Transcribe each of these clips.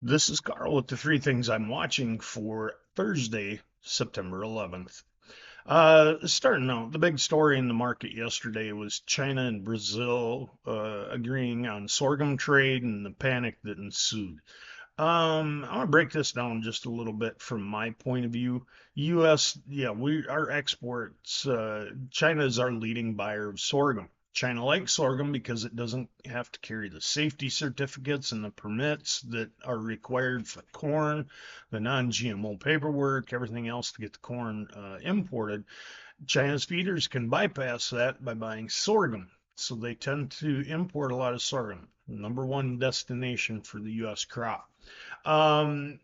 This is Carl with the three things I'm watching for Thursday, September 11th. Starting out, the big story in the market yesterday was China and Brazil agreeing on sorghum trade and the panic that ensued. I want to break this down just a little bit from my point of view. U.S., yeah, our exports. China is our leading buyer of sorghum. China likes sorghum because it doesn't have to carry the safety certificates and the permits that are required for corn, the non-GMO paperwork, everything else to get the corn imported. China's feeders can bypass that by buying sorghum. So they tend to import a lot of sorghum. Number one destination for the U.S. crop. Um,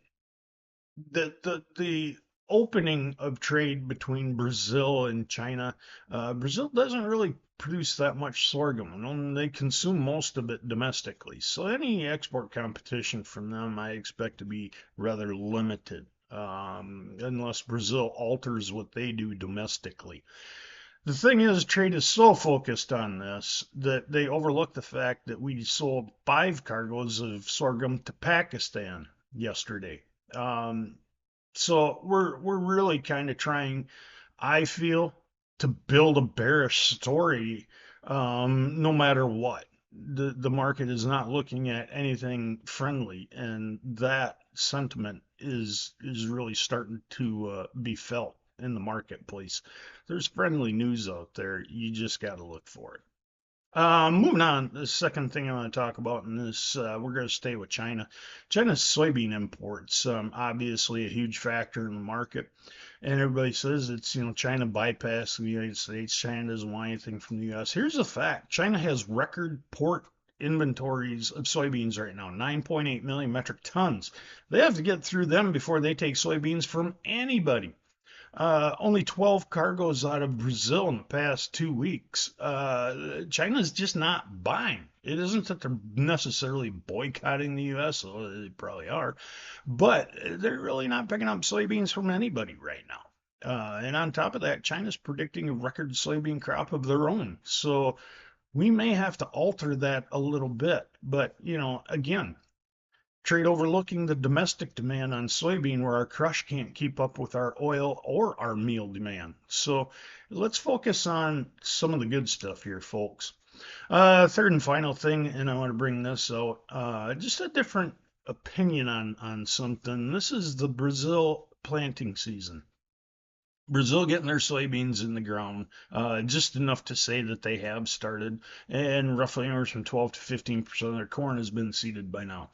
the opening of trade between Brazil and China, Brazil doesn't really produce that much sorghum, and they consume most of it domestically. So any export competition from them, I expect to be rather limited, unless Brazil alters what they do domestically. The thing is, trade is so focused on this that they overlook the fact that we sold 5 cargoes of sorghum to Pakistan yesterday. Um, so we're really kind of trying, I feel, to build a bearish story, no matter what. The market is not looking at anything friendly, and that sentiment is really starting to be felt in the marketplace. There's friendly news out there. You just got to look for it. Moving on, the second thing I want to talk about in this, we're going to stay with China. China's soybean imports, obviously a huge factor in the market, and everybody says it's, China bypassed the United States. China doesn't want anything from the U.S. Here's the fact: China has record port inventories of soybeans right now, 9.8 million metric tons. They have to get through them before they take soybeans from anybody. Only 12 cargoes out of Brazil in the past 2 weeks. China's just not buying. It isn't that they're necessarily boycotting the U.S., although they probably are, but they're really not picking up soybeans from anybody right now. And on top of that, China's predicting a record soybean crop of their own. So we may have to alter that a little bit. But, again, trade overlooking the domestic demand on soybean where our crush can't keep up with our oil or our meal demand. So let's focus on some of the good stuff here, folks. Third and final thing, and I want to bring this out, just a different opinion on something. This is the Brazil planting season. Brazil getting their soybeans in the ground, just enough to say that they have started, and roughly anywhere from 12 to 15% of their corn has been seeded by now.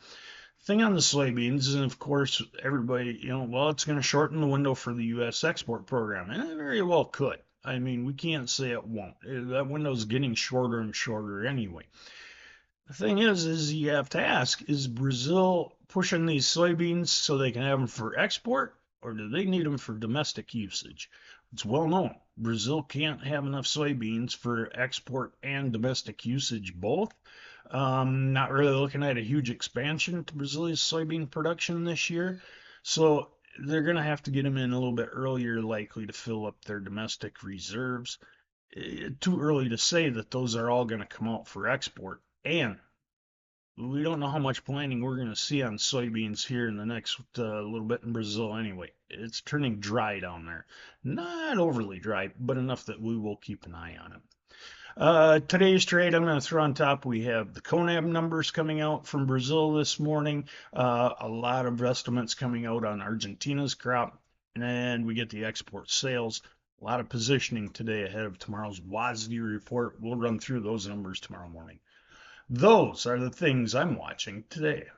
Thing on the soybeans, and of course, everybody, well, it's going to shorten the window for the U.S. export program, and it very well could. I mean, we can't say it won't. That window's getting shorter and shorter anyway. The thing is you have to ask, is Brazil pushing these soybeans so they can have them for export, or do they need them for domestic usage? It's well known. Brazil can't have enough soybeans for export and domestic usage both. Not really looking at a huge expansion to Brazil's soybean production this year. So they're going to have to get them in a little bit earlier, likely to fill up their domestic reserves. Too early to say that those are all going to come out for export. And we don't know how much planting we're going to see on soybeans here in the next little bit in Brazil anyway. It's turning dry down there. Not overly dry, but enough that we will keep an eye on it. Today's trade, I'm going to throw on top. We have the CONAB numbers coming out from Brazil this morning. A lot of estimates coming out on Argentina's crop. And we get the export sales. A lot of positioning today ahead of tomorrow's WASDE report. We'll run through those numbers tomorrow morning. Those are the things I'm watching today.